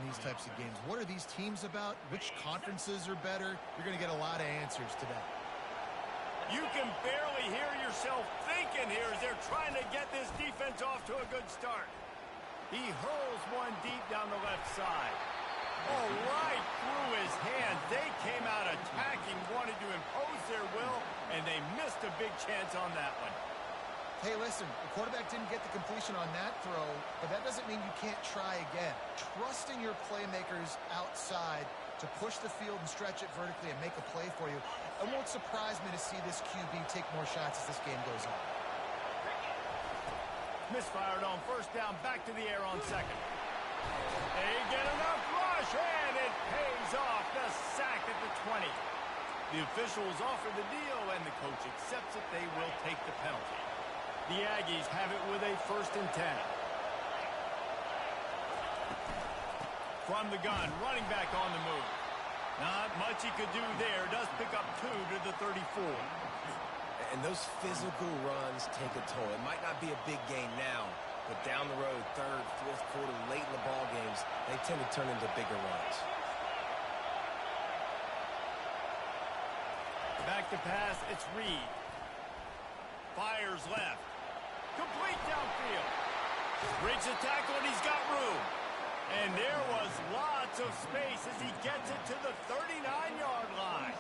these types of games. What are these teams about? Which conferences are better? You're going to get a lot of answers today. You can barely hear yourself thinking here as they're trying to get this defense off to a good start. He hurls one deep down the left side. Oh, right through his hands. They came out attacking, wanted to impose their will, and they missed a big chance on that one. Hey, listen, the quarterback didn't get the completion on that throw, but that doesn't mean you can't try again. Trusting your playmakers outside to push the field and stretch it vertically and make a play for you. It won't surprise me to see this QB take more shots as this game goes on. Misfired on first down, back to the air on second. They get enough rush, and it pays off. The sack at the 20. The officials offer the deal, and the coach accepts it. They will take the penalty. The Aggies have it with a 1st and 10. From the gun, running back on the move. Not much he could do there. Does pick up 2 to the 34. And those physical runs take a toll. It might not be a big gain now, but down the road, 3rd, 4th quarter, late in the ball games, they tend to turn into bigger runs. Back to pass, it's Reed. Fires left. Complete downfield. Breaks the tackle, and he's got room. And there was lots of space as he gets it to the 39-yard line.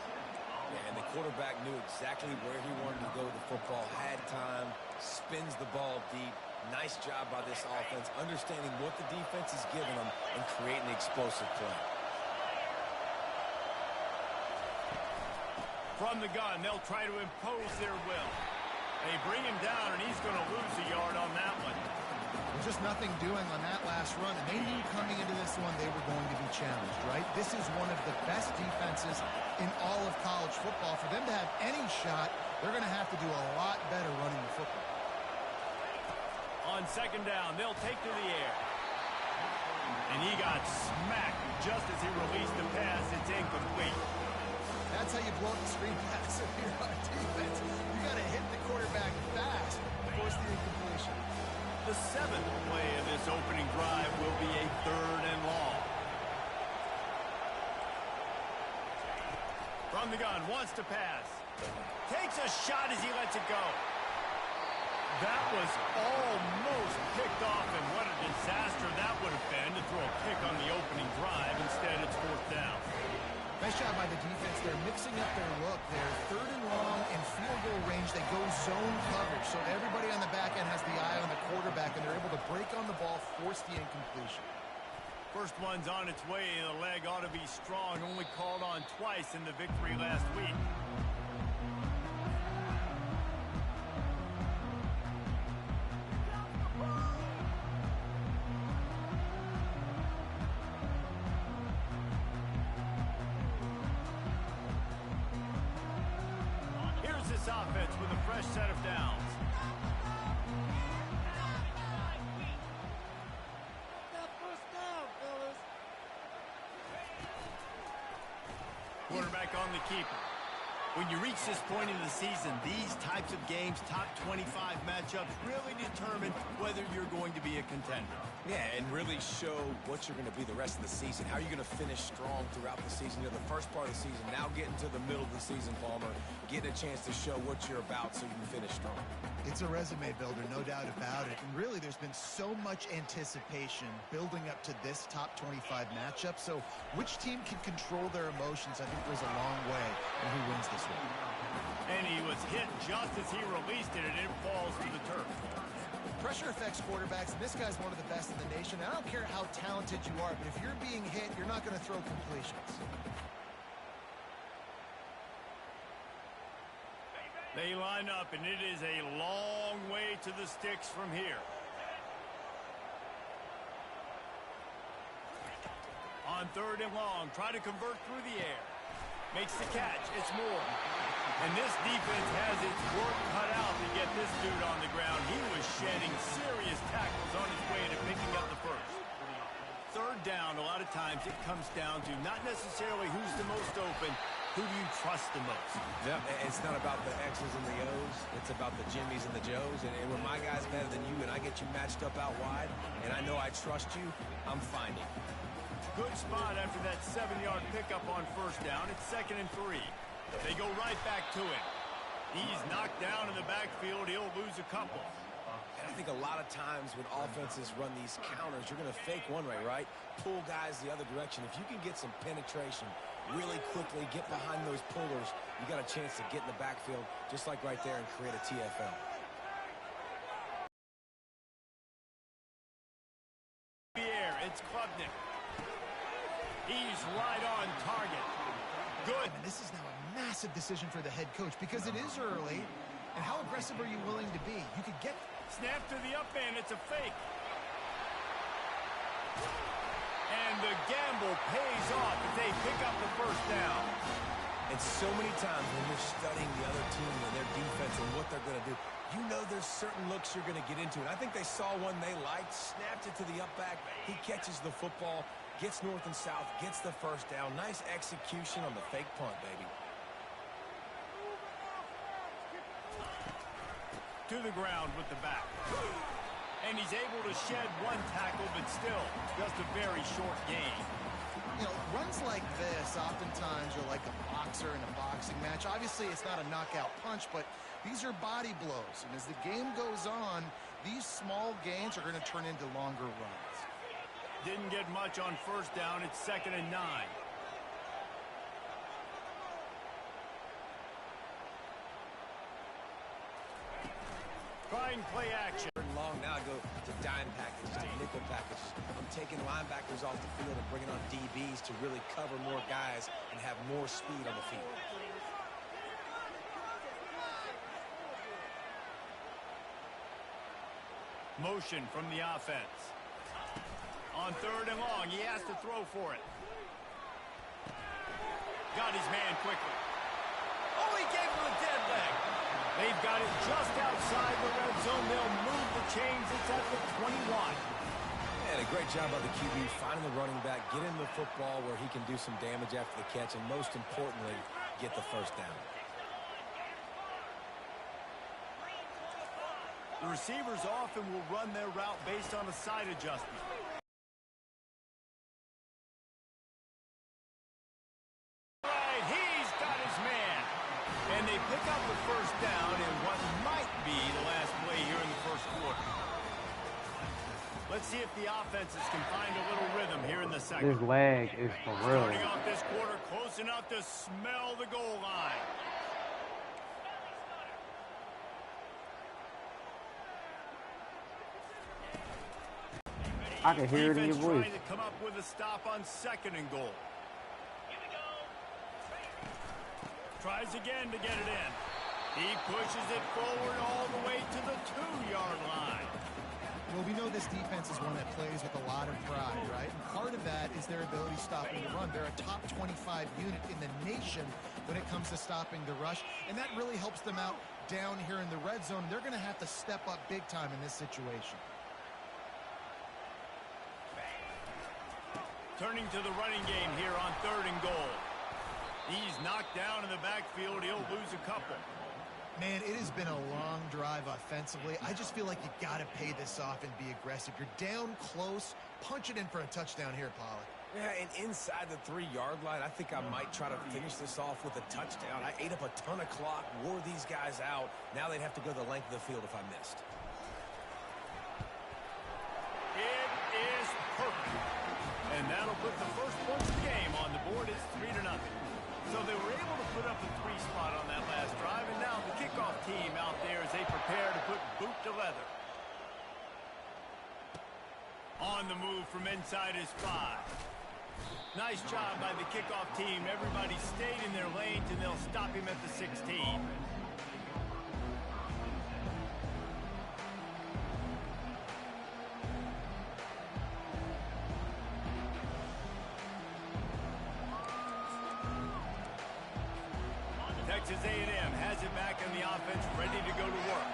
Yeah, and the quarterback knew exactly where he wanted to go with the football, had time, spins the ball deep. Nice job by this offense, understanding what the defense is giving them and creating an explosive play. From the gun, they'll try to impose their will. They bring him down, and he's going to lose a yard on that one. Just nothing doing on that last run, and they knew coming into this one they were going to be challenged, right? This is one of the best defenses in all of college football. For them to have any shot, they're going to have to do a lot better running the football. On second down, they'll take to the air. And he got smacked just as he released the pass. It's incomplete. That's how you blow up the screen pass if you're on defense. You got to hit the quarterback fast to force the incompletion. The 7th play of this opening drive will be a 3rd and long. From the gun, wants to pass. Takes a shot as he lets it go. That was almost picked off, and what a disaster that would have been to throw a pick on the opening drive. Instead, it's 4th down. Nice job by the defense. They're mixing up their look. They're 3rd and long in field goal range. They go zone coverage. So everybody on the back end has the eye on the quarterback, and they're able to break on the ball, force the incompletion. First one's on its way. The leg ought to be strong. Only called on twice in the victory last week. Offense with a fresh set of downs. Quarterback on the keeper. When you reach this point in the season, these types of games, top 25 matchups, really determine whether you're going to be a contender. Yeah, and really show what you're going to be the rest of the season. How are you going to finish strong throughout the season? You're the first part of the season, now getting to the middle of the season, Palmer, getting a chance to show what you're about so you can finish strong. It's a resume builder, no doubt about it. And really, there's been so much anticipation building up to this top 25 matchup. So which team can control their emotions, I think goes a long way in who wins this one. And he was hit just as he released it, and it falls to the turf. Pressure affects quarterbacks, and this guy's one of the best in the nation. I don't care how talented you are, but if you're being hit, you're not going to throw completions. They line up, and it is a long way to the sticks from here. On 3rd and long, try to convert through the air. Makes the catch. It's Moore. And this defense has its work cut out to get this dude on the ground. He was shedding serious tackles on his way to picking up the first. 3rd down, a lot of times it comes down to not necessarily who's the most open, who do you trust the most? Yep, it's not about the X's and the O's. It's about the Jimmys and the Joes. And when my guy's better than you and I get you matched up out wide, and I know I trust you, I'm finding. Good spot after that 7-yard pickup on first down. It's 2nd and 3. They go right back to him. He's knocked down in the backfield. He'll lose a couple. And I think a lot of times when offenses run these counters, you're going to fake one way, right? Pull guys the other direction. If you can get some penetration really quickly, get behind those pullers, you got a chance to get in the backfield just like right there and create a TFL. It's Klubnik. He's right on target. Good. And this is now a massive decision for the head coach because it is early. And how aggressive are you willing to be? You could get... Snap to the up end. It's a fake. And the gamble pays off as they pick up the first down. And so many times when you're studying the other team and their defense and what they're going to do, you know there's certain looks you're going to get into. And I think they saw one they liked, snapped it to the up back. He catches the football, gets north and south, gets the first down. Nice execution on the fake punt, baby. To the ground with the back. And he's able to shed one tackle, but still just a very short gain. You know, runs like this oftentimes are like a boxer in a boxing match. Obviously, it's not a knockout punch, but these are body blows. And as the game goes on, these small gains are going to turn into longer runs. Didn't get much on first down. It's 2nd and 9. Trying play action. Long now I go to dime packages, to nickel packages. I'm taking linebackers off the field and bringing on DBs to really cover more guys and have more speed on the field. Motion from the offense. On 3rd and long, he has to throw for it. Got his man quickly. Oh, he gave him a dead leg. They've got it just outside the red zone. They'll move the chains. It's at the 21. And a great job by the QB finding the running back, get him the football where he can do some damage after the catch, and most importantly, get the first down. The receivers often will run their route based on a side adjustment. Right, he's got his man. And they pick up the first down in what might be the last play here in the first quarter. Let's see if the offenses can find a little rhythm here in the second. This leg is for real. Starting off this quarter close enough to smell the goal line. I can hear it in your voice. Trying to come up with a stop on 2nd and goal. Tries again to get it in. He pushes it forward all the way to the 2-yard line. Well, we know this defense is one that plays with a lot of pride, right? And part of that is their ability stopping the run. They're a top 25 unit in the nation when it comes to stopping the rush, and that really helps them out down here in the red zone. They're going to have to step up big time in this situation. Turning to the running game here on 3rd and goal. He's knocked down in the backfield. He'll lose a couple. Man, it has been a long drive offensively. I just feel like you got to pay this off and be aggressive. You're down close. Punch it in for a touchdown here, Pollard. Yeah, and inside the 3-yard line, I think I might try to finish this off with a touchdown. I ate up a ton of clock, wore these guys out. Now they'd have to go the length of the field if I missed. It is perfect. And that'll put the first points of the game on the board. It's 3-0. So they were able to put up a 3 spot on that last drive, and now the kickoff team out there as they prepare to put boot to leather. On the move from inside his 5. Nice job by the kickoff team. Everybody stayed in their lanes, and they'll stop him at the 16. Texas A&M has it back on the offense, ready to go to work.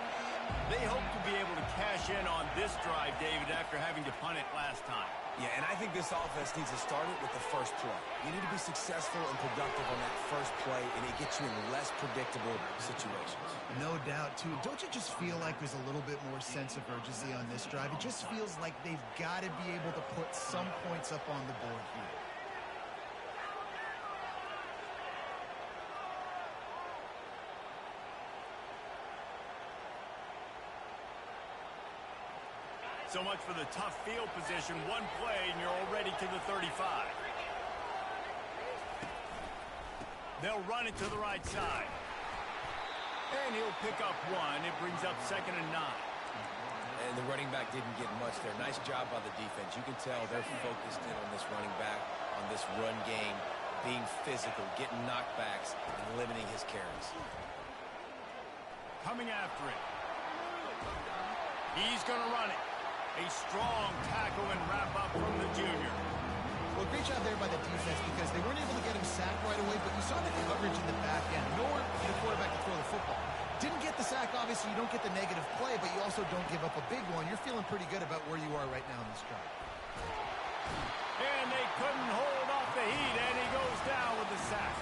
They hope to be able to cash in on this drive, David, after having to punt it last time. Yeah, and I think this offense needs to start it with the first play. You need to be successful and productive on that first play, and it gets you in less predictable situations. No doubt, too. Don't you just feel like there's a little bit more sense of urgency on this drive? It just feels like they've got to be able to put some points up on the board here. So much for the tough field position. One play, and you're already to the 35. They'll run it to the right side. And he'll pick up one. It brings up 2nd and 9. And the running back didn't get much there. Nice job by the defense. You can tell they're focused in on this running back, on this run game, being physical, getting knockbacks, and limiting his carries. Coming after it. He's going to run it. A strong tackle and wrap-up from the junior. Well, great job there by the defense because they weren't able to get him sacked right away, but you saw the coverage in the back end. Nowhere for the quarterback to throw the football. Didn't get the sack, obviously. You don't get the negative play, but you also don't give up a big one. You're feeling pretty good about where you are right now in this drive. And they couldn't hold off the heat, and he goes down with the sack.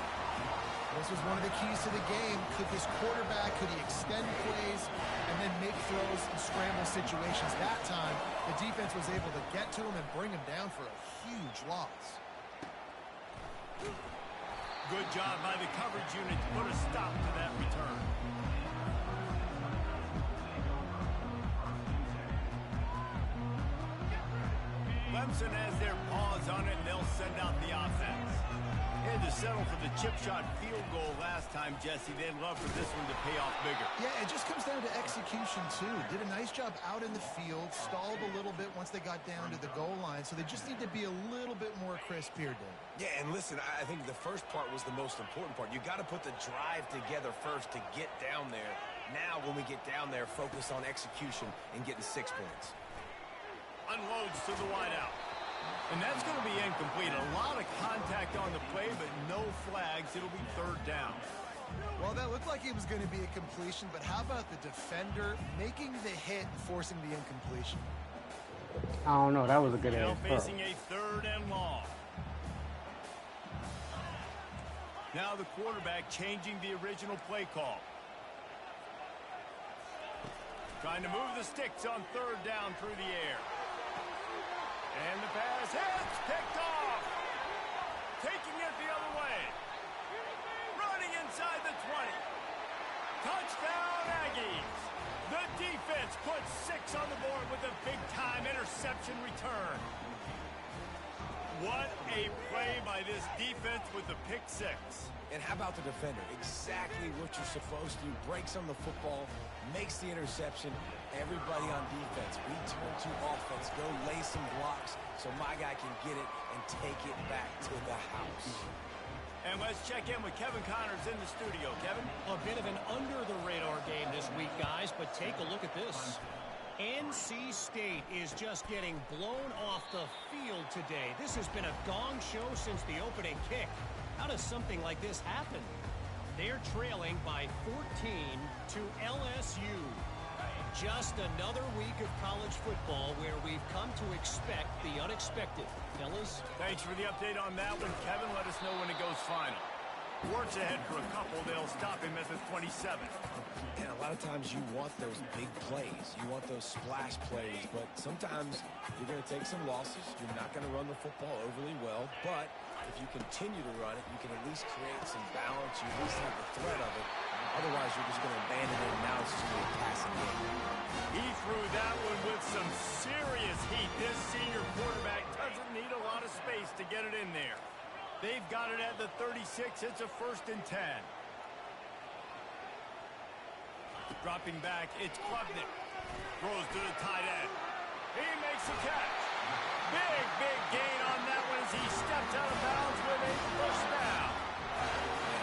This was one of the keys to the game. Could this quarterback, could he extend plays and then make throws in scramble situations? That time, the defense was able to get to him and bring him down for a huge loss. Good job by the coverage unit to put a stop to that return. Clemson has their paws on it, and they'll send out the offense. They had to settle for the chip shot field goal last time, Jesse. They'd love for this one to pay off bigger. Yeah, it just comes down to execution, too. Did a nice job out in the field, stalled a little bit once they got down to the goal line, so they just need to be a little bit more crisp here, Dave. Yeah, and listen, I think the first part was the most important part. You got to put the drive together first to get down there. Now, when we get down there, focus on execution and getting 6 points. Unloads to the wideout. And that's going to be incomplete. A lot of contact on the play, but no flags. It'll be 3rd down. Well, that looked like it was going to be a completion, but how about the defender making the hit and forcing the incompletion? I don't know. That was a good Now throw. facing a 3rd and long. Now the quarterback changing the original play call. Trying to move the sticks on 3rd down through the air. And the pass hits, picked off. Taking it the other way. Running inside the 20. Touchdown, Aggies. The defense puts 6 on the board with a big-time interception return. What a play by this defense with the pick 6. And how about the defender? Exactly what you're supposed to do. Breaks on the football, makes the interception. Everybody on defense, we turn to offense. Go lay some blocks so my guy can get it and take it back to the house. And let's check in with Kevin Connors in the studio. Kevin? A bit of an under-the-radar game this week, guys, but take a look at this. NC State is just getting blown off the field today. This has been a gong show since the opening kick. How does something like this happen? They're trailing by 14 to LSU. Just another week of college football where we've come to expect the unexpected. Fellas? Thanks for the update on that one, Kevin. Let us know when it goes final. Works ahead for a couple. They'll stop him at the 27. And a lot of times you want those big plays. You want those splash plays. But sometimes you're going to take some losses. You're not going to run the football overly well. But if you continue to run it, you can at least create some balance. You at least have the threat of it. Otherwise, you're just going to abandon it, and now it's just going to be a passing game. He threw that one with some serious heat. This senior quarterback doesn't need a lot of space to get it in there. They've got it at the 36. It's a 1st and 10. Dropping back, it's Klubnik. Throws to the tight end. He makes the catch. Big gain on that one as he steps out of bounds with a 1st down.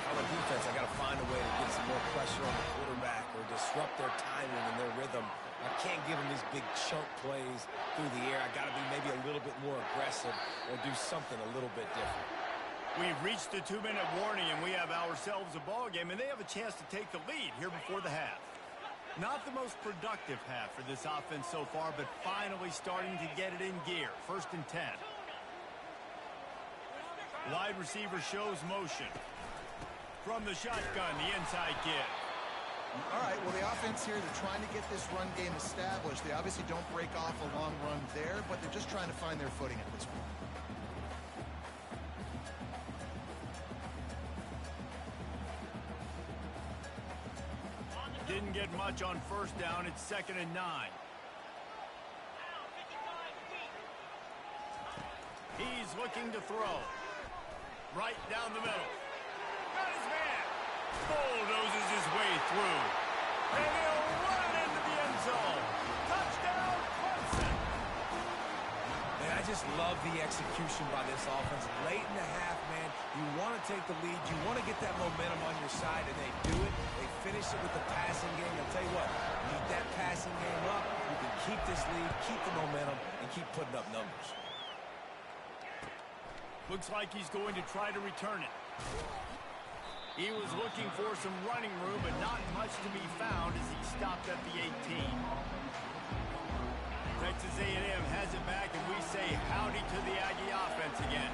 On the defense, I got to find a way to get some more pressure on the quarterback or disrupt their timing and their rhythm. I can't give them these big chunk plays through the air. I got to be maybe a little bit more aggressive or do something a little bit different. We've reached the 2-minute warning, and we have ourselves a ball game, and they have a chance to take the lead here before the half. Not the most productive half for this offense so far, but finally starting to get it in gear. 1st and 10. Wide receiver shows motion. From the shotgun, the inside give. All right, well, the offense here, they're trying to get this run game established. They obviously don't break off a long run there, but they're just trying to find their footing at this point. Didn't get much on 1st down. It's 2nd and 9. He's looking to throw. Right down the middle. Got his man. Bulldozes his way through. And he'll run it into the end zone. Touchdown, Clemson. Man, I just love the execution by this offense. Late in the half, man, you want to take the lead. You want to get that momentum on your side, and they do it. They finish it with the passing game. I'll tell you what, you need that passing game up. You can keep this lead, keep the momentum, and keep putting up numbers. Looks like he's going to try to return it. He was looking for some running room, but not much to be found as he stopped at the 18. Texas A&M has it back, and we say howdy to the Aggie offense again.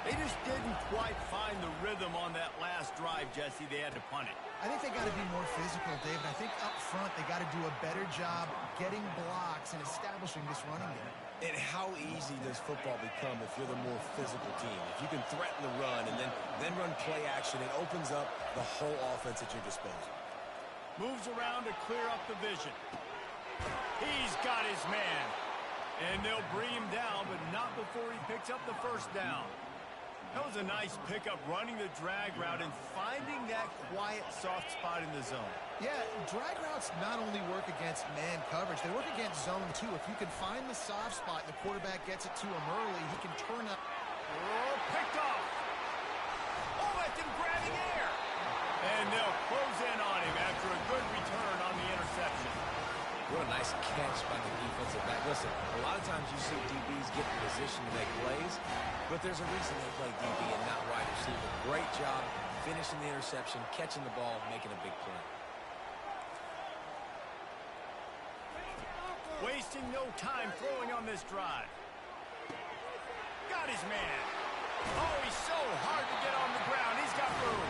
They just didn't quite find the rhythm on that last drive, Jesse. They had to punt it. I think they got to be more physical, David. I think up front they got to do a better job getting blocks and establishing this running game. And how easy does football become if you're the more physical team? If you can threaten the run and then run play action, it opens up the whole offense at your disposal. Moves around to clear up the vision. He's got his man. And they'll bring him down, but not before he picks up the 1st down. That was a nice pickup, running the drag route and finding that quiet, soft spot in the zone. Yeah, drag routes not only work against man coverage, they work against zone too. If you can find the soft spot and the quarterback gets it to him early, he can turn up. Oh, picked off. Oh, that's him grabbing air. And they'll close in on him after a good return on the interception. What a nice catch by the defensive back. Listen, a lot of times you see DBs get in position to make plays, but there's a reason they play DB and not wide receiver. Great job finishing the interception, catching the ball, making a big play. Wasting no time throwing on this drive. Got his man. Oh, he's so hard to get on the ground. He's got room.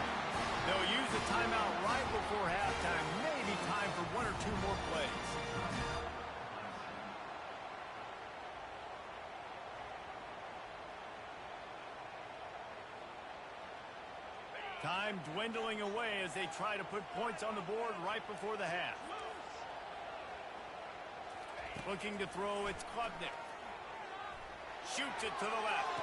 They'll use the timeout right before halftime. Maybe time for 1 or 2 more plays. Time dwindling away as they try to put points on the board right before the half. Looking to throw, it's Klubnik. Shoots it to the left.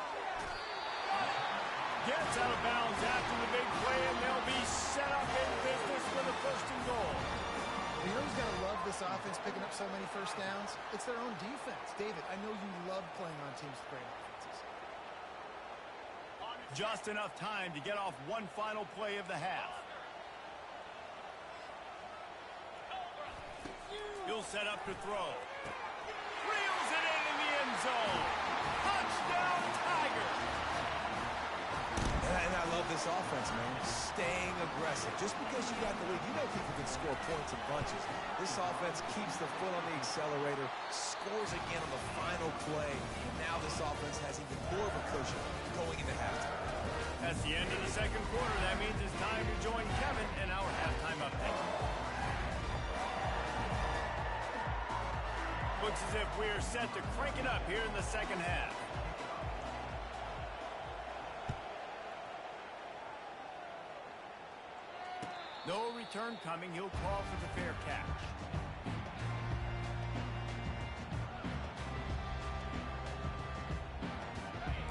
Gets out of bounds after the big play, and they'll be set up in business for the 1st and goal. You know who's got to love this offense picking up so many 1st downs? It's their own defense. David, I know you love playing on teams with great offenses. Just enough time to get off one final play of the half. He'll set up to throw. Reels it in the end zone. Touchdown, Tiger. And I love this offense, man. Staying aggressive. Just because you got the lead, you know people can score points in bunches. This offense keeps the foot on the accelerator, scores again on the final play, and now this offense has even more of a cushion going into halftime. That's the end of the 2nd quarter. That means it's time to join Kevin in our halftime update. Looks as if we're set to crank it up here in the 2nd half. No return coming. He'll call for the fair catch.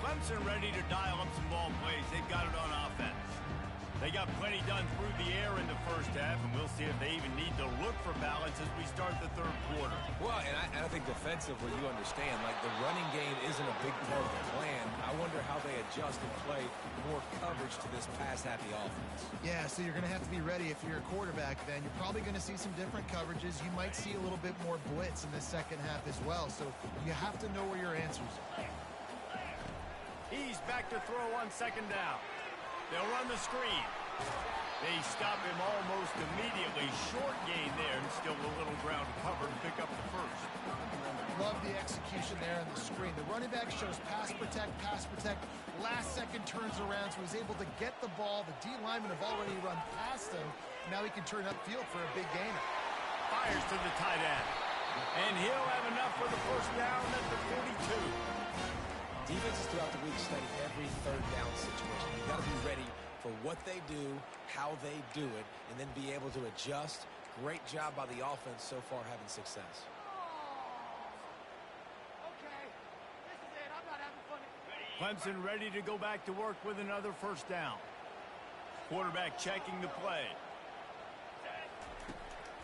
Clemson ready to dial up some ball plays. They've got it on offense. They got plenty done through the air in the 1st half, and we'll see if they even need to look for balance as we start the 3rd quarter. Well, and I think defensively, you understand, like the running game isn't a big part of the plan. I wonder how they adjust and play more coverage to this pass-happy offense. Yeah, so you're going to have to be ready if you're a quarterback then. You're probably going to see some different coverages. You might see a little bit more blitz in the 2nd half as well, so you have to know where your answers are. He's back to throw on 2nd down. They'll run the screen. They stop him almost immediately. Short gain there and still will love the execution there on the screen. The running back shows pass protect, last second turns around, so he's able to get the ball. The D linemen have already run past him. Now he can turn upfield for a big gainer. Fires to the tight end. And he'll have enough for the first down at the 42. Defenses throughout the week study every third down situation. You've got to be ready for what they do, how they do it, and then be able to adjust. Great job by the offense so far having success. Clemson ready to go back to work with another first down. Quarterback checking the play.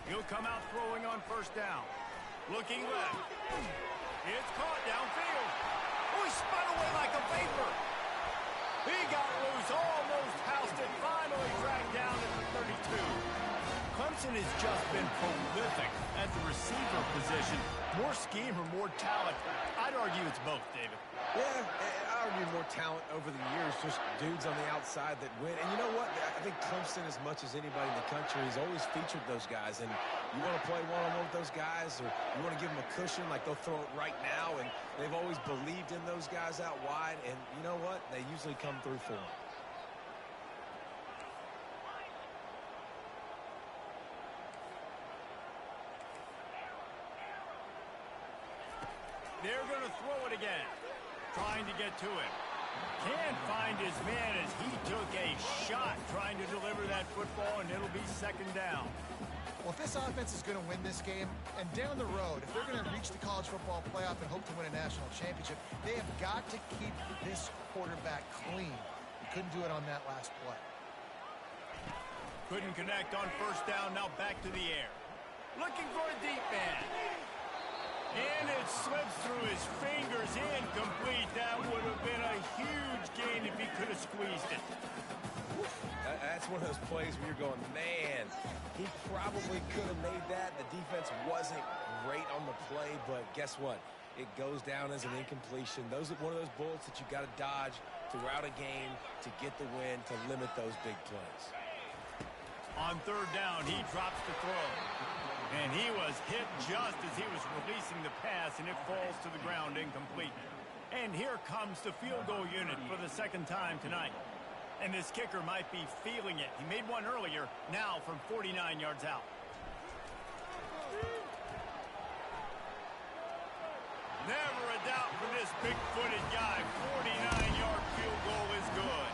He'll come out throwing on first down. Looking left. It's caught downfield. Oh, he spun away like a vapor. He got loose, almost housed it, finally dragged down at the 32. Clemson has just been prolific at the receiver position. More scheme or more talent? I'd argue it's both, David. Yeah, I argue more talent over the years, just dudes on the outside that win. And you know what? I think Clemson, as much as anybody in the country, has always featured those guys. And you want to play one-on-one with those guys, or you want to give them a cushion, like they'll throw it right now. And they've always believed in those guys out wide. And you know what? They usually come through for them. They're going to throw it again. Trying to get to him. Can't find his man as he took a shot trying to deliver that football, and it'll be second down. Well, if this offense is going to win this game, and down the road, if they're going to reach the college football playoff and hope to win a national championship, they have got to keep this quarterback clean. He couldn't do it on that last play. Couldn't connect on first down, now back to the air. Looking for a deep man. And it slips through his fingers, incomplete. That would have been a huge gain if he could have squeezed it. That's one of those plays where you're going, man, he probably could have made that. The defense wasn't great on the play, but guess what? It goes down as an incompletion. Those are one of those bullets that you got to dodge throughout a game to get the win, to limit those big plays. On third down, he drops the throw. And he was hit just as he was releasing the pass, and it falls to the ground incomplete. And here comes the field goal unit for the second time tonight. And this kicker might be feeling it. He made one earlier, now from 49 yards out. Never a doubt for this big-footed guy. 49-yard field goal is good.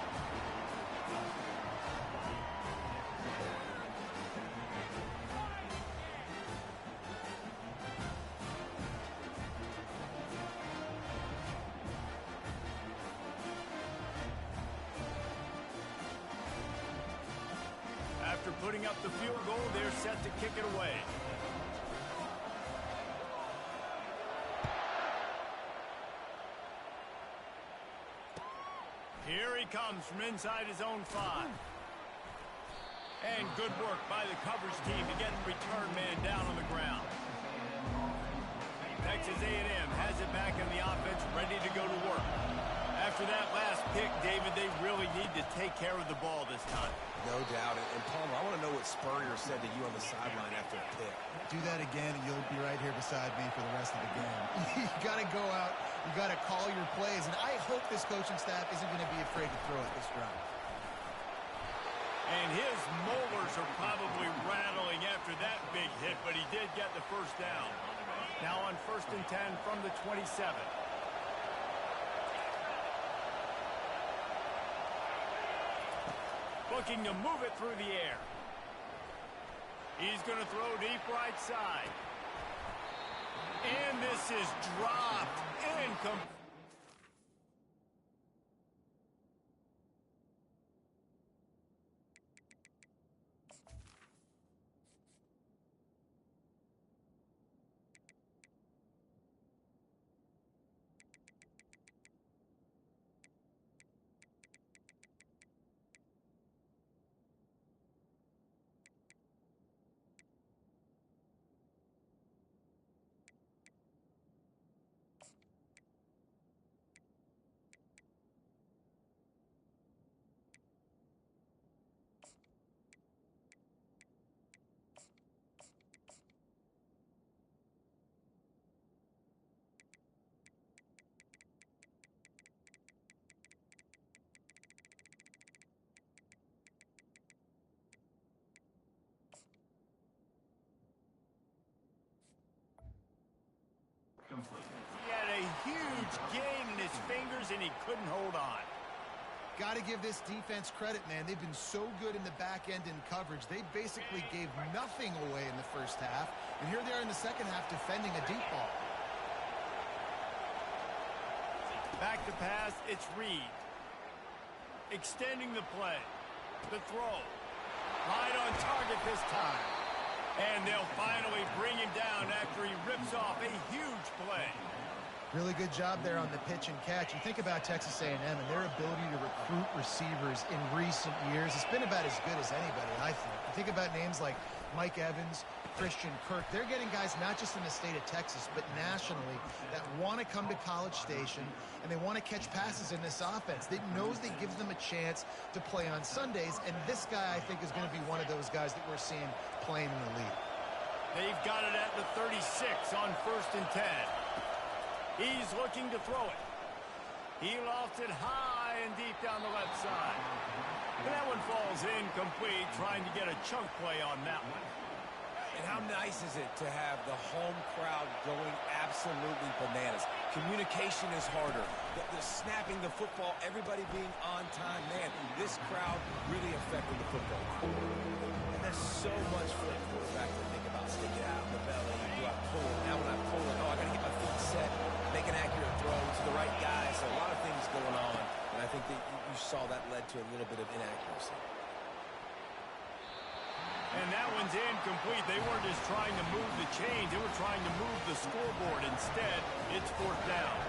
After putting up the field goal, they're set to kick it away. Here he comes from inside his own 5. And good work by the coverage team to get the return man down on the ground. Texas A&M has it back in the offense, ready to go to work. After that last pick, David, they really need to take care of the ball this time. No doubt. And Palmer, I want to know what Spurrier said to you on the sideline after a pick. Do that again, and you'll be right here beside me for the rest of the game. You got to go out. You got to call your plays. And I hope this coaching staff isn't going to be afraid to throw it this drive. And his molars are probably rattling after that big hit, but he did get the first down. Now on 1st and 10 from the 27. Looking to move it through the air. He's going to throw deep right side. And this is dropped. Incomplete. He had a huge gain in his fingers, and he couldn't hold on. Got to give this defense credit, man. They've been so good in the back end in coverage. They basically gave nothing away in the first half. And here they are in the second half defending a deep ball. Back to pass, it's Reed. Extending the play. The throw. Right on target this time. And they'll finally bring him down after he rips off a huge play. Really good job there on the pitch and catch. You think about Texas A&M and their ability to recruit receivers in recent years. It's been about as good as anybody, I think. You think about names like Mike Evans, Christian Kirk. They're getting guys not just in the state of Texas, but nationally that want to come to College Station and they want to catch passes in this offense. They knows that gives them a chance to play on Sundays, and this guy, I think, is going to be one of those guys that we're seeing playing in the league. They've got it at the 36 on 1st and 10. He's looking to throw it. He lofts it high and deep down the left side. And that one falls incomplete, trying to get a chunk play on that one. And how nice is it to have the home crowd going absolutely bananas? Communication is harder. The snapping the football, everybody being on time. Man, this crowd really affected the football. And there's so much for a quarterback to think about. Stick it out in the belly. Do I pull it? Now when I pull it, I got to get my feet set. Make an accurate throw to the right guy. So a lot of things going on. And I think that you saw that led to a little bit of inaccuracy. And that one's incomplete. They weren't just trying to move the chains. They were trying to move the scoreboard. Instead, it's 4th down.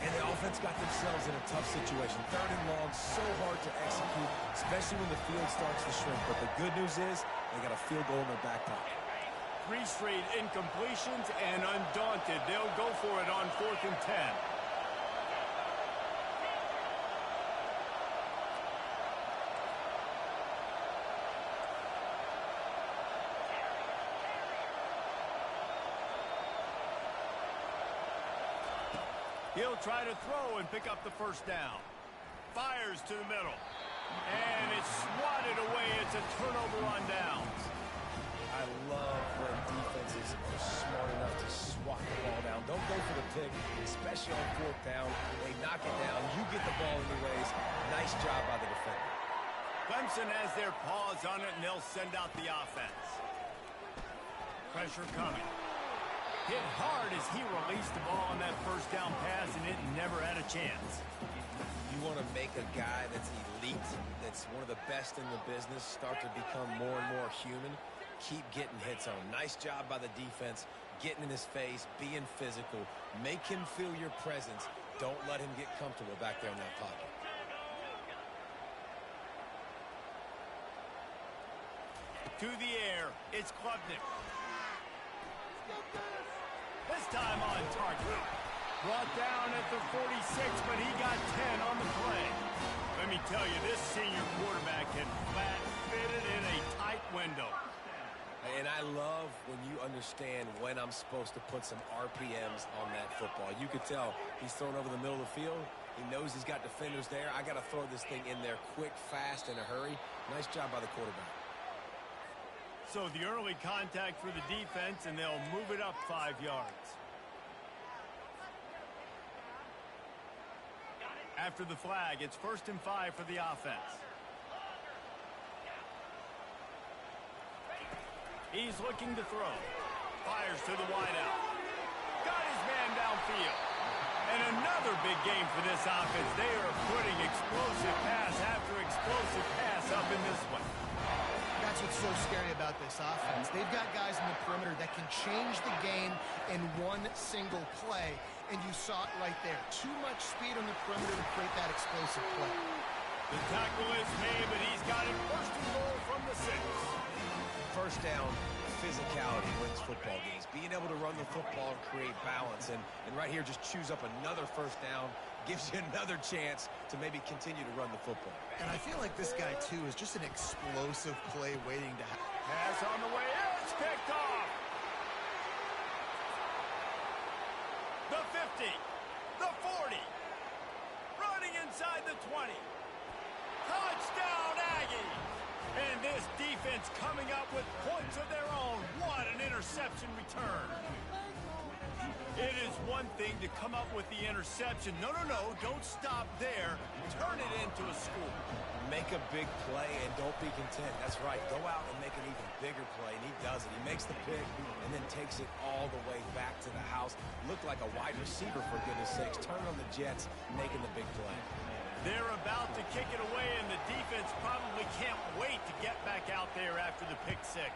And the offense got themselves in a tough situation. 3rd and long, so hard to execute, especially when the field starts to shrink. But the good news is they got a field goal in their back pocket. 3 straight incompletions, and undaunted, they'll go for it on 4th and 10. He'll try to throw and pick up the 1st down. Fires to the middle. And it's swatted away. It's a turnover on downs. I love when defenses are smart enough to swat the ball down. Don't go for the pick, especially on 4th down. They knock it down. You get the ball anyways. Nice job by the defender. Clemson has their paws on it, and they'll send out the offense. Pressure coming. Hit hard as he released the ball on that 1st down pass, and it never had a chance. You want to make a guy that's elite, that's one of the best in the business, start to become more and more human. Keep getting hits on him. Nice job by the defense, getting in his face, being physical. Make him feel your presence. Don't let him get comfortable back there in that pocket. To the air, it's Klubnik. This time on target. Brought down at the 46, but he got 10 on the play. Let me tell you, this senior quarterback can flat fit it in a tight window. And I love when you understand when I'm supposed to put some RPMs on that football. You could tell he's thrown over the middle of the field. He knows he's got defenders there. I got to throw this thing in there quick, fast, in a hurry. Nice job by the quarterback. So the early contact for the defense, and they'll move it up 5 yards. After the flag, it's 1st and 5 for the offense. He's looking to throw. Fires to the wideout. Got his man downfield. And another big game for this offense. They are putting explosive pass after explosive pass up in this one. That's what's so scary about this offense. They've got guys in the perimeter that can change the game in one single play, and you saw it right there. Too much speed on the perimeter to create that explosive play. The tackle is made, but he's got it 1st and goal from the 6. 1st down, physicality wins football games. Being able to run the football and create balance. And right here, just choose up another 1st down. Gives you another chance to maybe continue to run the football. And I feel like this guy, too, is just an explosive play waiting to happen. Pass on the way. It's picked off. The 50. The 40. Running inside the 20. Touchdown, Aggies. And this defense coming up with points of their own. What an interception return. It is one thing to come up with the interception. No, don't stop there. Turn it into a score. Make a big play and don't be content. That's right. Go out and make an even bigger play, and he does it. He makes the pick and then takes it all the way back to the house. Looked like a wide receiver, for goodness sakes. Turn on the Jets, making the big play. They're about to kick it away, and the defense probably can't wait to get back out there after the pick six.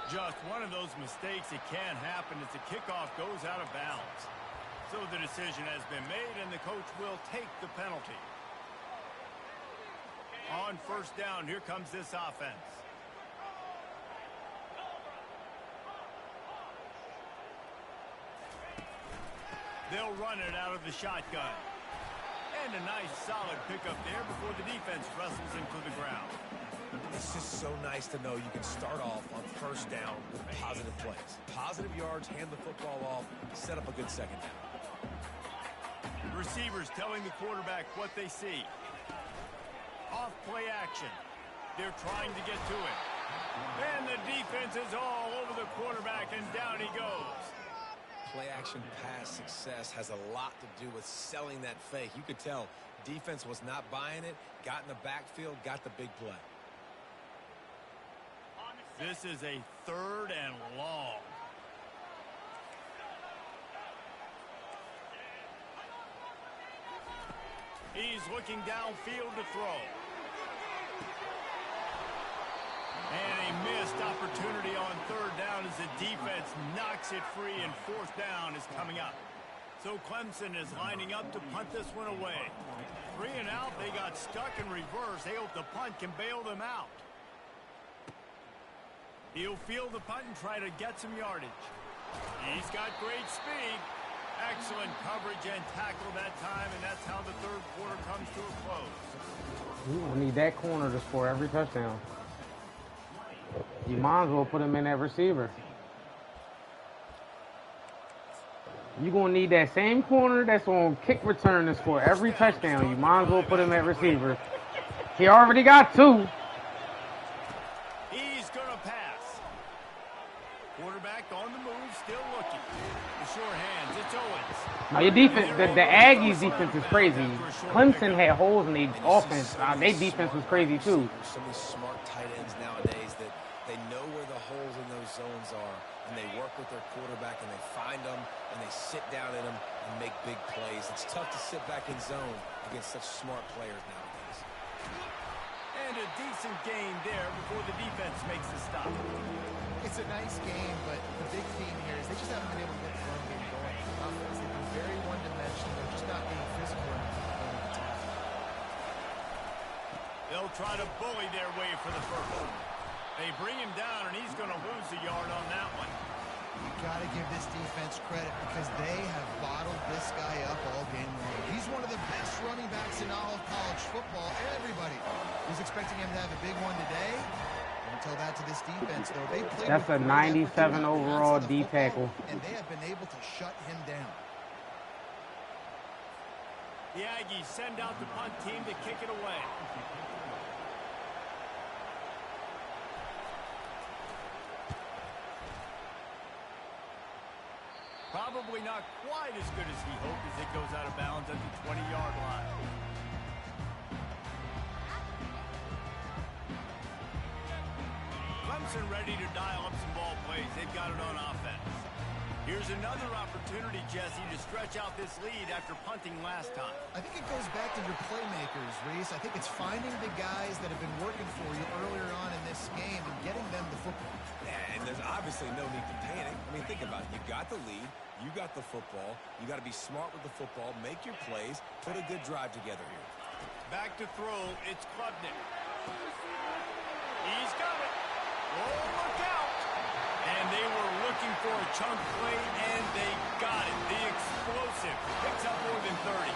Just one of those mistakes that can happen as the kickoff goes out of bounds. So the decision has been made, and the coach will take the penalty. On first down, here comes this offense. They'll run it out of the shotgun. And a nice solid pickup there before the defense wrestles into the ground. It's just so nice to know you can start off on first down with positive plays. Positive yards, hand the football off, set up a good second down. Receivers telling the quarterback what they see. Off play action. They're trying to get to it. And the defense is all over the quarterback, and down he goes. Play action pass success has a lot to do with selling that fake. You could tell defense was not buying it, got in the backfield, got the big play. This is a 3rd and long. He's looking downfield to throw. And a missed opportunity on 3rd down as the defense knocks it free, and 4th down is coming up. So Clemson is lining up to punt this one away. 3 and out, they got stuck in reverse. They hope the punt can bail them out. He'll field the punt and try to get some yardage. He's got great speed. Excellent coverage and tackle that time, and that's how the 3rd quarter comes to a close. You don't need that corner to score every touchdown. You might as well put him in that receiver. You're going to need that same corner that's on kick return to score every touchdown. You might as well put him at receiver. He already got 2. He's going to pass. Quarterback on the move, still looking. The sure hands, it's Owens. Now your defense, the Aggies defense is crazy. Clemson had holes in their offense. Their defense was crazy too. There's so many smart tight ends nowadays that they know where the holes in those zones are, and they work with their quarterback, and they find them, and they sit down in them and make big plays. It's tough to sit back in zone against such smart players nowadays. And a decent gain there before the defense makes the stop. It's a nice game, but the big theme here is they just haven't been able to get the run game going. Offense, they've been very one-dimensional. They're just not being physical enough to go to attack. They'll try to bully their way for the first. They bring him down, and he's going to lose a yard on that one. You got to give this defense credit because they have bottled this guy up all game long. He's one of the best running backs in all of college football. Everybody was expecting him to have a big one today. Don't tell that to this defense, though. They played. That's a 97 overall D tackle. And they have been able to shut him down. The Aggies send out the punt team to kick it away. Probably not quite as good as he hoped as it goes out of bounds at the 20-yard line. Clemson ready to dial up some ball plays. They've got it on offense. Here's another opportunity, Jesse, to stretch out this lead after punting last time. I think it goes back to your playmakers, Reese. I think it's finding the guys that have been working for you earlier on in this game and getting them the football. Yeah, and there's obviously no need to panic. I mean, think about it. You got the lead. You got the football. You got to be smart with the football. Make your plays. Put a good drive together here. Back to throw. It's Klubnik. He's got it. Oh, look out. And they were looking for a chunk play, and they got it. The explosive picks up more than 30.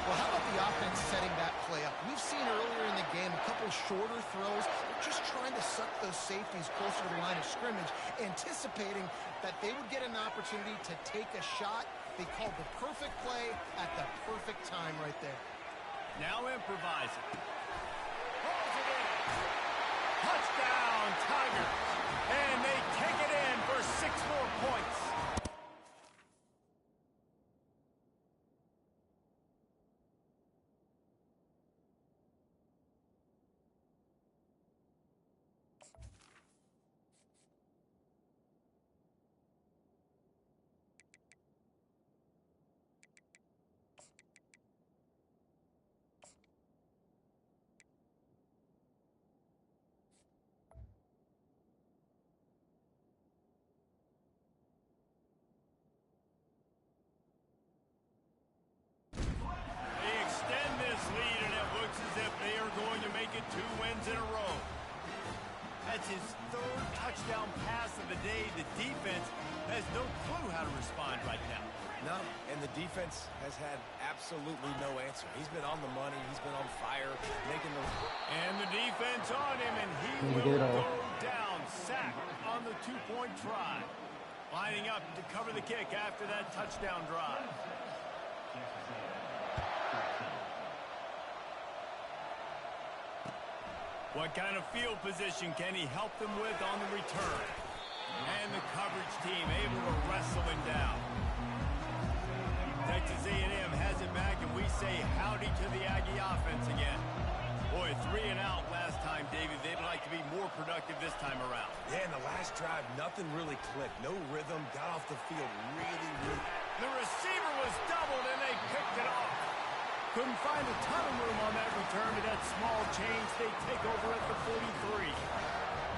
Well, how about the offense setting that play up? We've seen earlier in the game a couple shorter throws. They're just trying to suck those safeties closer to the line of scrimmage, anticipating that they would get an opportunity to take a shot. They called the perfect play at the perfect time right there. Now improvising. Pulls it in. Touchdown, Tigers. And they take it in for 6 more points. the defense has no clue how to respond right now. No, and the defense has had absolutely no answer. He's been on the money. He's been on fire, making the... And the defense on him, and he will go down. Sacked on the two-point try. Lining up to cover the kick after that touchdown drive. What kind of field position can he help them with on the return? And the coverage team able to wrestle him down. Texas A&M has it back, and we say howdy to the Aggie offense again. Boy, 3 and out last time, David. They'd like to be more productive this time around. Yeah, in the last drive, nothing really clicked. No rhythm, got off the field really. The receiver was doubled, and they picked it off. Couldn't find a ton of room on that return, but that small change, they take over at the 43.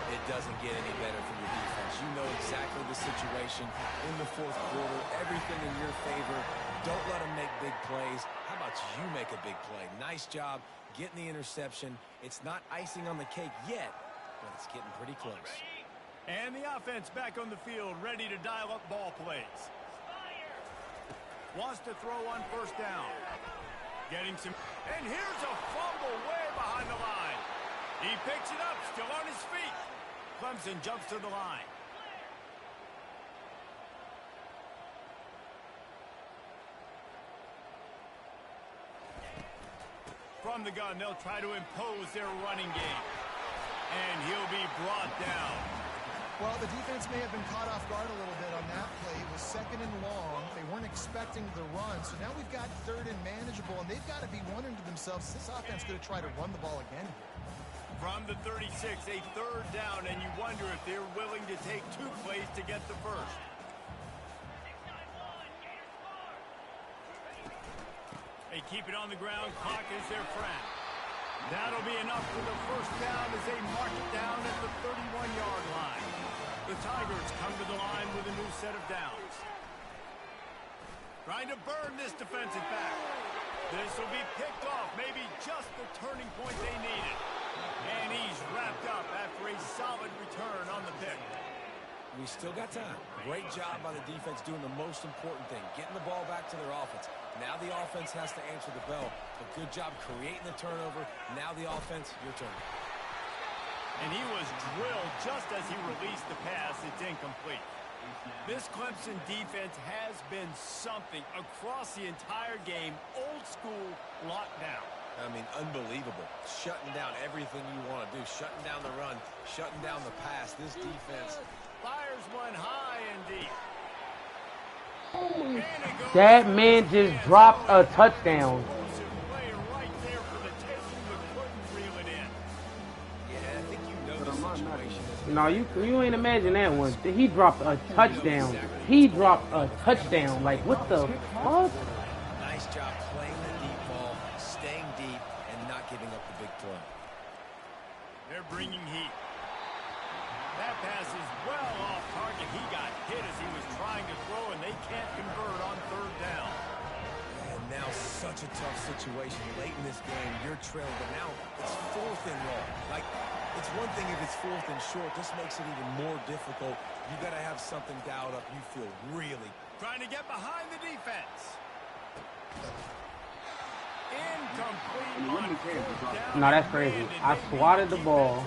It doesn't get any better from your defense. You know exactly the situation in the fourth quarter. Everything in your favor. Don't let them make big plays. How about you make a big play? Nice job getting the interception. It's not icing on the cake yet, but it's getting pretty close. And the offense back on the field, ready to dial up ball plays. Wants to throw on first down. Getting some... And here's a fumble way behind the line. He picks it up, still on his feet. Clemson jumps to the line. From the gun, they'll try to impose their running game. And he'll be brought down. Well, the defense may have been caught off guard a little bit on that play. It was 2nd and long. They weren't expecting the run. So now we've got 3rd and manageable, and they've got to be wondering to themselves, is this offense going to try to run the ball again here? From the 36, a 3rd down, and you wonder if they're willing to take 2 plays to get the first. They keep it on the ground. Clock is their friend. That'll be enough for the first down as they mark it down at the 31-yard line. The Tigers come to the line with a new set of downs. Trying to burn this defensive back. This will be picked off. Maybe just the turning point they needed. And he's wrapped up after a solid return on the pick. We still got time. Great job by the defense doing the most important thing, getting the ball back to their offense. Now the offense has to answer the bell. A good job creating the turnover. Now the offense, your turn. And he was drilled just as he released the pass. It's incomplete. This Clemson defense has been something across the entire game. Old school lockdown. I mean, unbelievable. Shutting down everything you want to do. Shutting down the run. Shutting down the pass. This defense... Fires one high and deep. That man just dropped a touchdown. Right there for the taking, but couldn't reel it in. Yeah, I think you know the situation. No, you ain't imagine that one. He dropped a touchdown. He dropped a touchdown. Like, what the fuck? Nice job playing the deep ball, staying deep, and not giving up the big play. They're bringing heat. That pass is well off target. He got hit as he was trying to throw, and they can't convert on 3rd down. And now such a tough situation. Late in this game, you're trailing, but now it's 4th and long. Like, it's one thing if it's 4th and short. This makes it even more difficult. You got to have something dialed up. You feel really... Trying to get behind the defense. Incomplete on 4th down. No, that's crazy. I swatted the ball.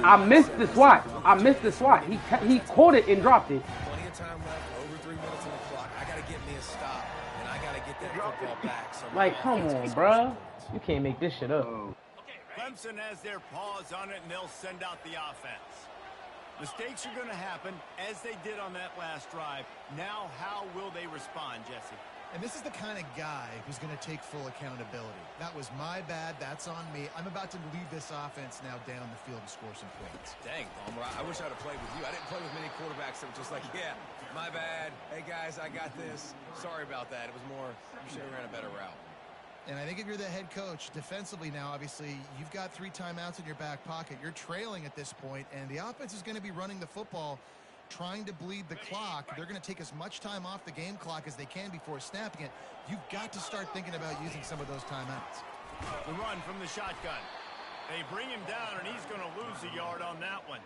I missed the swat. He caught it and dropped it. Plenty of time left, over 3 minutes on the clock. I got to get me a stop, and I got to get that football back. So Like, come on, bruh. You can't make this shit up. Clemson has their paws on it, and they'll send out the offense. Mistakes are going to happen, as they did on that last drive. Now, how will they respond, Jesse? And this is the kind of guy who's going to take full accountability. That was my bad. That's on me. I'm about to lead this offense now down the field and score some points. Dang, Palmer, I wish I'd have played with you. I didn't play with many quarterbacks that were just like, yeah, my bad. Hey, guys, I got this. Sorry about that. It was more, you should have ran a better route. And I think if you're the head coach, defensively now, obviously, you've got 3 timeouts in your back pocket. You're trailing at this point, and the offense is going to be running the football, trying to bleed the clock. They're going to take as much time off the game clock as they can before snapping it. You've got to start thinking about using some of those timeouts. The run from the shotgun. They bring him down, and he's going to lose a yard on that one.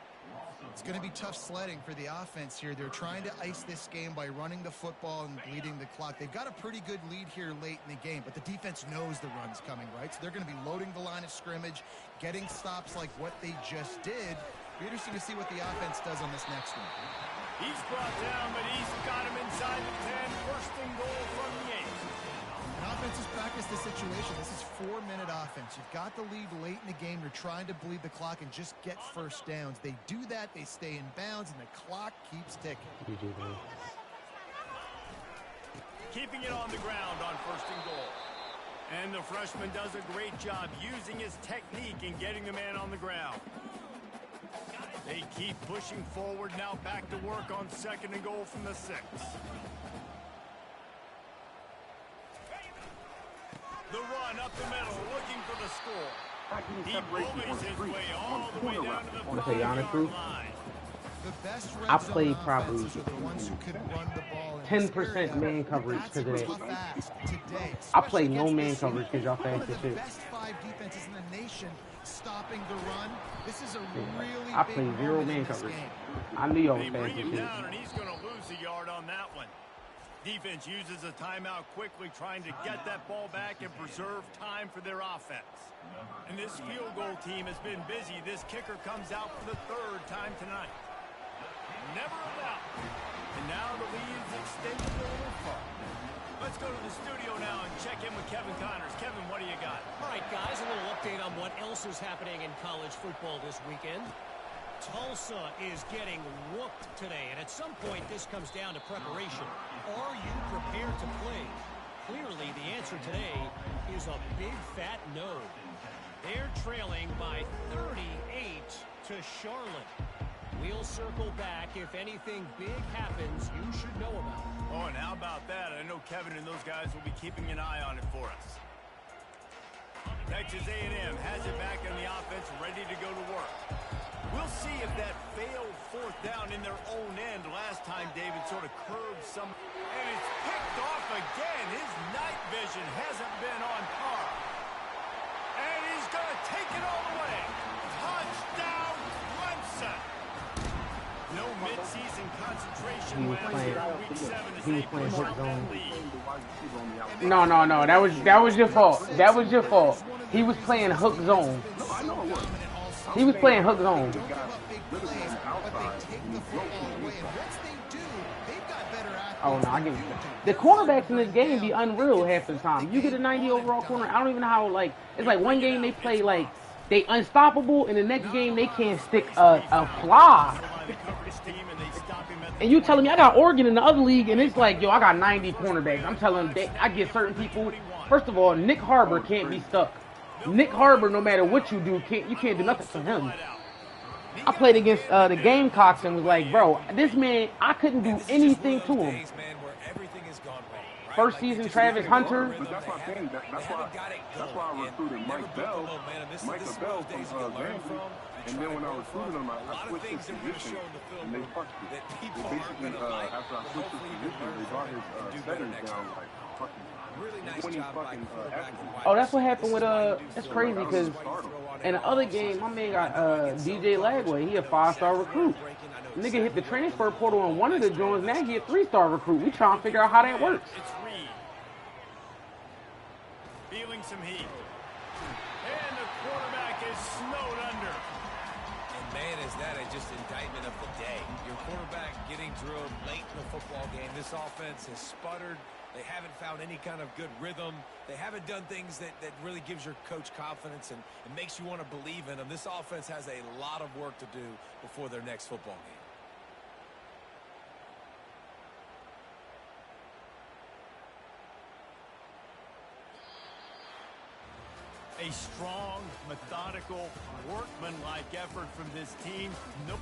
It's going to be tough sledding for the offense here. They're trying to ice this game by running the football and bleeding the clock. They've got a pretty good lead here late in the game, but the defense knows the run's coming, right? So they're going to be loading the line of scrimmage, getting stops like what they just did. Be interesting to see what the offense does on this next one. He's brought down, but he's got him inside the 10. First and goal from the 8. And offense has practiced this situation. This is 4-minute offense. You've got the lead late in the game. You're trying to bleed the clock and just get first downs. They do that. They stay in bounds, and the clock keeps ticking. Keeping it on the ground on first and goal. And the freshman does a great job using his technique and getting the man on the ground. They keep pushing forward, now back to work on second and goal from the 6. The run up the middle, looking for the score. He bullies his way all the way down to the 5-yard line. The best I played probably are the ones who can run the ball 10% man coverage That's because of tough that. ask today, I played especially no against man this coverage because y'all one fast of as the shit. best 5 defenses in the nation stopping the run. This is a really I big played 0 moment in man this coverage. game. I knew y'all They was fast bring as him shit. down, and he's going to lose a yard on that one. Defense uses a timeout quickly, trying to get that ball back and preserve time for their offense. And this field goal team has been busy. This kicker comes out for the 3rd time tonight. Never a doubt. And now the lead's extended a little far. Let's go to the studio now and check in with Kevin Connors. Kevin, what do you got? All right, guys, a little update on what else is happening in college football this weekend. Tulsa is getting whooped today, and at some point this comes down to preparation. Are you prepared to play? Clearly, the answer today is a big fat no. They're trailing by 38 to Charlotte. We'll circle back if anything big happens you should know about. Oh, and how about that? I know Kevin and those guys will be keeping an eye on it for us. Texas A&M has it back on the offense, ready to go to work. We'll see if that failed 4th down in their own end last time David sort of curved some. And it's picked off again. His night vision hasn't been on par. And he's going to take it all the way. Touchdown, Clemson. No midseason concentration He was last playing- year in Week 7 as he was they playing push hook out that zone. lead. No. That was your fault. That was your fault. He was playing hook zone. No, I know it was. He was playing hook zone. Don't give up big plays, but they take the football away. And once they do, they've got better athletes. Oh no, I than give you you. do. The cornerbacks in this game be unreal half the time. You get a 90 overall corner. I don't even know how. Like it's like one game they play like they unstoppable, and the next game they can't stick a fly. And you telling me I got Oregon in the other league, and it's like, yo, I got 90 cornerbacks. I'm telling them, I get certain people. First of all, Nick Harbor can't be stuck. Nick Harbor, no matter what you do, you can't do nothing to him. I played against the Gamecocks and was like, bro, this man, I couldn't do anything to him. First season, Travis Hunter. But that's my thing. That's why I recruited Mike Bell. Micah Bell from Grambling. And then when I recruited him, I switched his position, and they fucked it. They basically, after I switched his position, they brought his settings down like fucking 20 fucking attributes. Oh, that's what happened with That's crazy because in the other game, my man got DJ Lagway. He a 5-star recruit. Nigga hit the transfer portal on one of the joints. Now he a 3-star recruit. We trying to figure out how that works. It's Reed. Feeling some heat. And the quarterback is snowed under. And man, is that just indictment of the day. Your quarterback getting drilled late in the football game. This offense has sputtered. They haven't found any kind of good rhythm. They haven't done things that really gives your coach confidence and makes you want to believe in them. This offense has a lot of work to do before their next football game. A strong, methodical, workmanlike effort from this team. Nope.